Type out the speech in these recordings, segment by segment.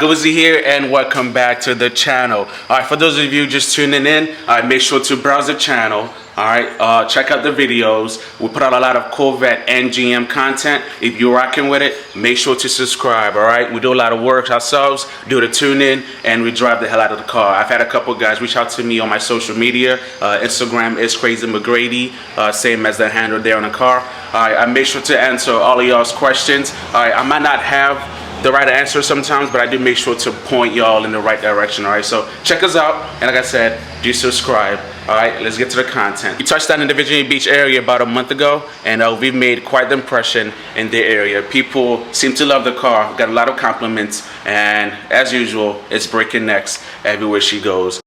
Gozy here, and welcome back to the channel. Alright, for those of you just tuning in, make sure to browse the channel. Alright, check out the videos. We put out a lot of Corvette and GM content. If you're rocking with it, make sure to subscribe. Alright, we do a lot of work ourselves, do the tune in, and we drive the hell out of the car. I've had a couple guys reach out to me on my social media. Instagram is Crazy McGrady, same as the handle there on the car. Alright, I make sure to answer all of y'all's questions. Alright, I might not have the right answer sometimes, but I do make sure to point y'all in the right direction. All right, so check us out, and like I said, do subscribe. All right, let's get to the content. We touched down in the Virginia Beach area about a month ago, and we've made quite the impression in the area. People seem to love the car, got a lot of compliments, and as usual, it's breaking necks everywhere she goes.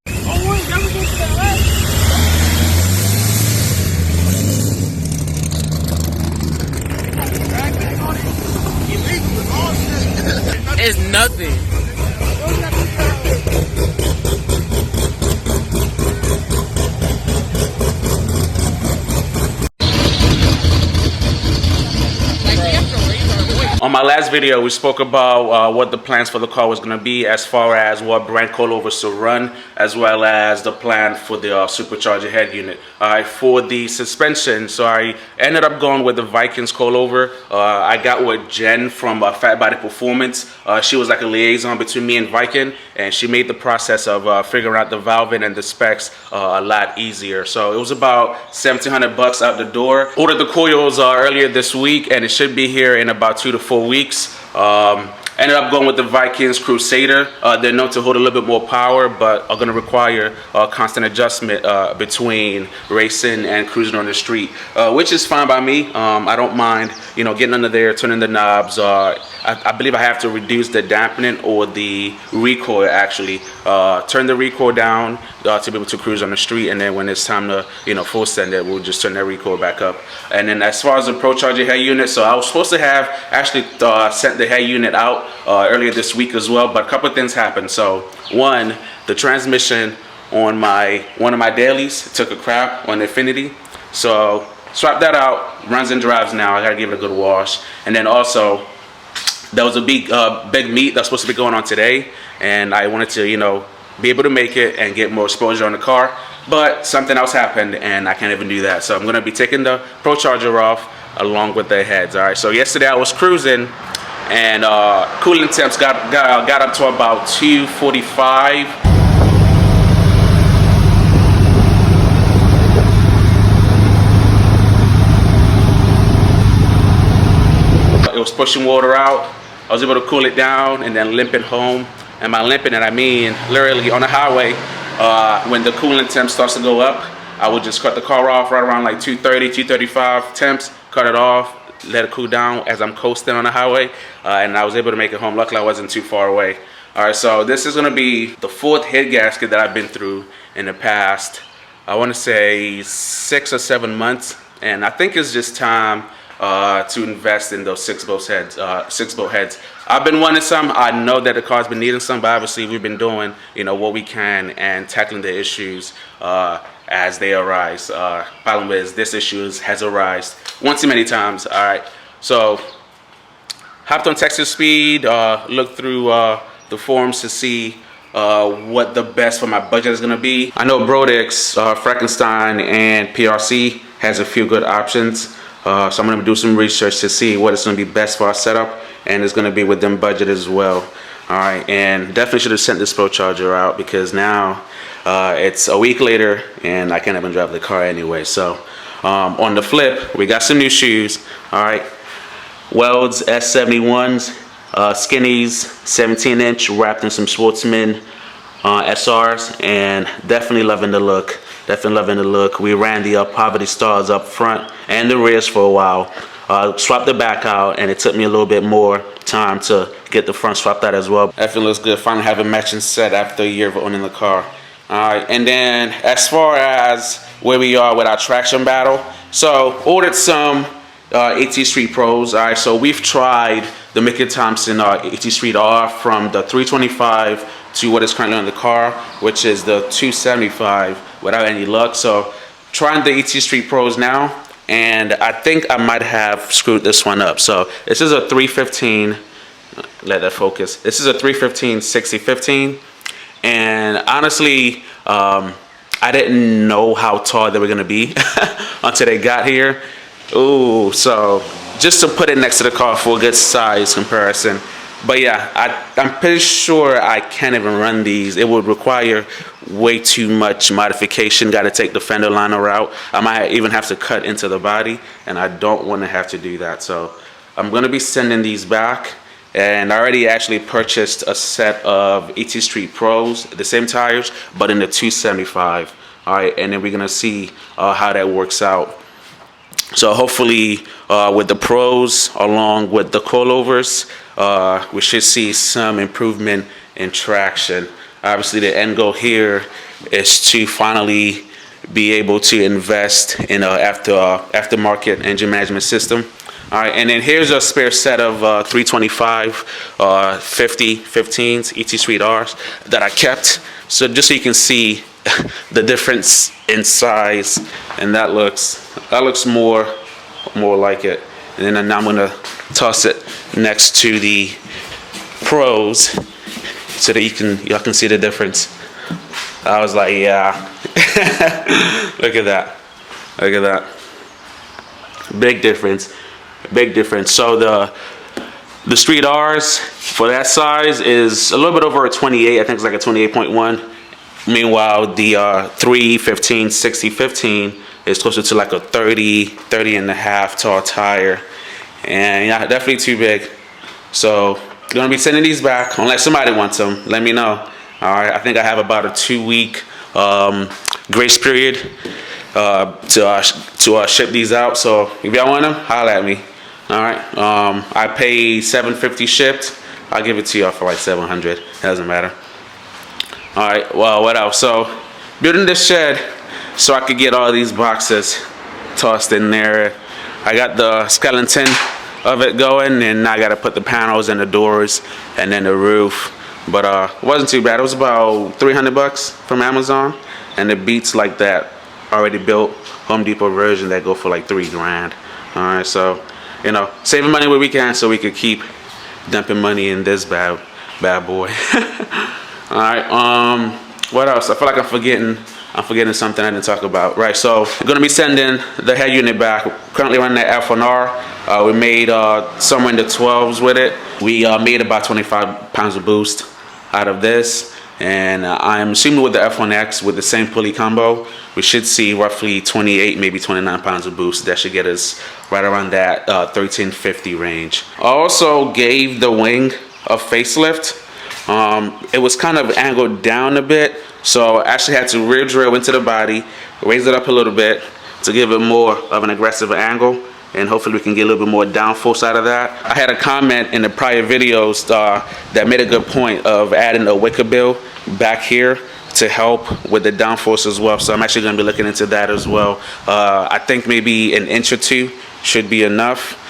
It's nothing. On my last video, we spoke about what the plans for the car was going to be as far as what brand coilovers to run, as well as the plan for the supercharger head unit. For the suspension, so I ended up going with the Vikings coilover. I got with Jen from Fat Body Performance. She was like a liaison between me and Viking, and she made the process of figuring out the valving and the specs a lot easier. So it was about $1,700 out the door. Ordered the coils earlier this week, and it should be here in about 2 to 4 weeks. Ended up going with the Vikings Crusader. They're known to hold a little bit more power, but are going to require constant adjustment between racing and cruising on the street, which is fine by me. I don't mind, getting under there, turning the knobs. I believe I have to reduce the dampening or the recoil, actually. Turn the recoil down to be able to cruise on the street, and then when it's time to, full send it, we'll just turn that recoil back up. And then as far as the ProCharger head unit, so I was supposed to have actually sent the head unit out earlier this week as well, but a couple of things happened. So one, the transmission on one of my dailies took a crap on the Infinity, so swapped that out. Runs and drives now. I gotta give it a good wash. And then also, there was a big meet that's supposed to be going on today, and I wanted to be able to make it and get more exposure on the car, but something else happened and I can't even do that. So I'm gonna be taking the ProCharger off along with the heads. All right, so yesterday I was cruising, and cooling temps got up to about 245. It was pushing water out. I was able to cool it down and then limping home. And by limping it, I mean literally on the highway, when the coolant temp starts to go up, I would just cut the car off right around like 230, 235 temps, cut it off, let it cool down as I'm coasting on the highway, and I was able to make it home. Luckily, I wasn't too far away. All right, so this is gonna be the 4th head gasket that I've been through in the past, I wanna say 6 or 7 months, and I think it's just time to invest in those 6-bolt heads. I've been wanting some. I know that the car's been needing some, but obviously we've been doing, what we can and tackling the issues as they arise. Problem is, this issue has arisen one too many times. All right, so hopped on Texas Speed, looked through the forums to see what the best for my budget is gonna be. I know Brodix, Frankenstein, and PRC has a few good options. So I'm gonna do some research to see what is gonna be best for our setup, and it's gonna be within budget as well. All right, and definitely should have sent this ProCharger out, because now it's a week later and I can't even drive the car anyway. So on the flip, we got some new shoes. All right, Welds S71s, skinnies, 17-inch, wrapped in some Sportsman SRs, and definitely loving the look. Definitely loving the look. We ran the Poverty Stars up front and the rears for a while. Swapped the back out, and it took me a little bit more time to get the front swapped out as well. Definitely looks good. Finally have a matching set after a year of owning the car. Alright, and then as far as where we are with our traction battle, so ordered some AT Street Pros. Alright, so we've tried the Mickey Thompson AT Street R from the 325 to what is currently on the car, which is the 275, without any luck. So trying the AT Street Pros now, and I think I might have screwed this one up. So this is a 315 let that focus. This is a 315 6015, and honestly, I didn't know how tall they were gonna be until they got here. Ooh, so just to put it next to the car for a good size comparison. But yeah, I'm pretty sure I can't even run these. It would require way too much modification. Got to take the fender liner out. I might even have to cut into the body, and I don't want to have to do that. So I'm going to be sending these back. And I already actually purchased a set of ET Street Pros, the same tires, but in the 275. All right, and then we're going to see how that works out. So hopefully with the Pros along with the coilovers, we should see some improvement in traction. Obviously the end goal here is to finally be able to invest in an aftermarket engine management system. All right, and then here's a spare set of 325 5015s ET Street Rs that I kept. So just so you can see the difference in size, and that looks more like it. And then I'm gonna toss it next to the Pros so that y'all can see the difference. I was like, yeah. Look at that. Look at that. Big difference. Big difference. So the Street Rs for that size is a little bit over a 28. I think it's like a 28.1. Meanwhile, the 315 6015 is closer to like a 30 and a half tall tire. And yeah, definitely too big. So gonna be sending these back unless somebody wants them. Let me know. All right, I think I have about a 2-week grace period to ship these out. So if y'all want them, holla at me. All right, I pay $750 shipped. I'll give it to y'all for like $700. Doesn't matter. All right, well, what else? So building this shed so I could get all these boxes tossed in there. I got the skeleton of it going, and now I got to put the panels and the doors and then the roof. But it wasn't too bad. It was about $300 from Amazon, and it beats like that already built Home Depot version that go for like $3 grand. All right, so you know, saving money where we can so we could keep dumping money in this bad boy. All right, what else? I feel like I'm forgetting something I didn't talk about. Right, so I'm gonna be sending the head unit back. Currently running that F1R. We made somewhere in the 12s with it. We made about 25 pounds of boost out of this, and I'm assuming with the F1X with the same pulley combo, we should see roughly 28, maybe 29 pounds of boost. That should get us right around that 1350 range. I also gave the wing a facelift. It was kind of angled down a bit, so I actually had to rear drill into the body, raise it up a little bit to give it more of an aggressive angle, and hopefully we can get a little bit more downforce out of that. I had a comment in the prior videos that made a good point of adding a wicker bill back here to help with the downforce as well, so I'm actually going to be looking into that as well. I think maybe an inch or two should be enough,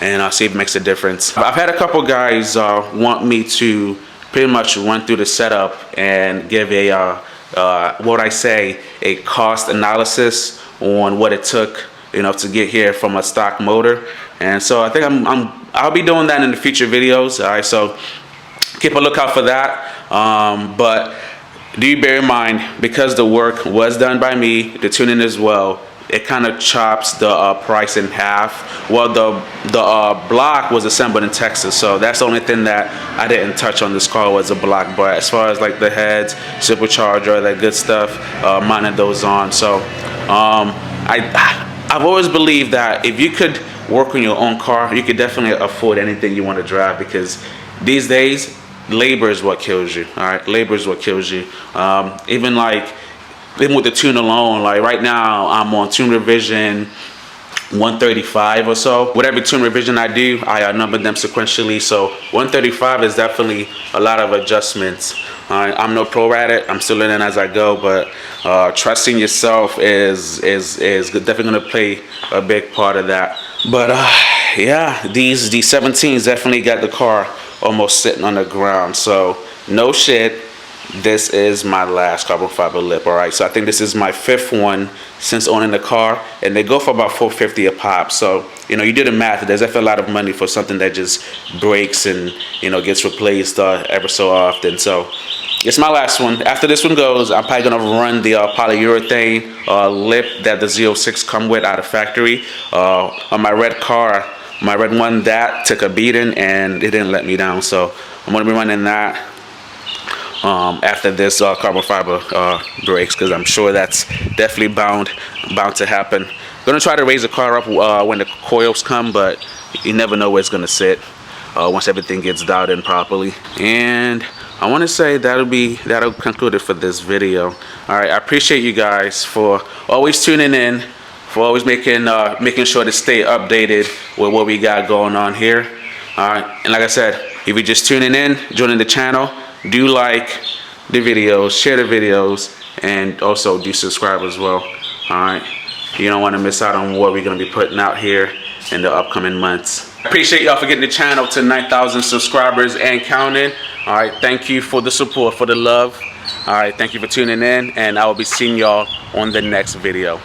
and I'll see if it makes a difference. I've had a couple guys want me to pretty much run through the setup and give a a cost analysis on what it took, you know, to get here from a stock motor. And so I think I'll be doing that in the future videos. All right, so keep a lookout for that. But do bear in mind, because the work was done by me, the tuning as well, it kind of chops the price in half. Well, the block was assembled in Texas, so that's the only thing that I didn't touch on this car was the block. But as far as like the heads, supercharger, that good stuff, mounted those on. So I've always believed that if you could work on your own car, you could definitely afford anything you want to drive, because these days labor is what kills you. All right, labor is what kills you. Even with the tune alone, like right now I'm on tune revision 135 or so. With every tune revision I do, I number them sequentially. So 135 is definitely a lot of adjustments. I'm no pro at it. I'm still learning as I go, but trusting yourself is definitely going to play a big part of that. But yeah, these 17s definitely got the car almost sitting on the ground. So no shit, this is my last carbon fiber lip. All right, so I think this is my 5th one since owning the car, and they go for about $450 a pop. So you know, you do the math. There's definitely a lot of money for something that just breaks and, you know, gets replaced ever so often. So it's my last one. After this one goes, I'm probably gonna run the polyurethane lip that the Z06 come with out of factory. On my red car, my red one, that took a beating and it didn't let me down. So I'm gonna be running that after this carbon fiber breaks, because I'm sure that's definitely bound to happen. I'm gonna try to raise the car up when the coils come, but you never know where it's gonna sit once everything gets dialed in properly. And I want to say that'll conclude it for this video. All right, I appreciate you guys for always tuning in, for always making sure to stay updated with what we got going on here. All right, and like I said, if you're just tuning in, joining the channel, do like the videos, share the videos, and also do subscribe as well. All right, you don't want to miss out on what we're going to be putting out here in the upcoming months. Appreciate y'all for getting the channel to 9,000 subscribers and counting. All right, thank you for the support, for the love. All right, thank you for tuning in, and I will be seeing y'all on the next video.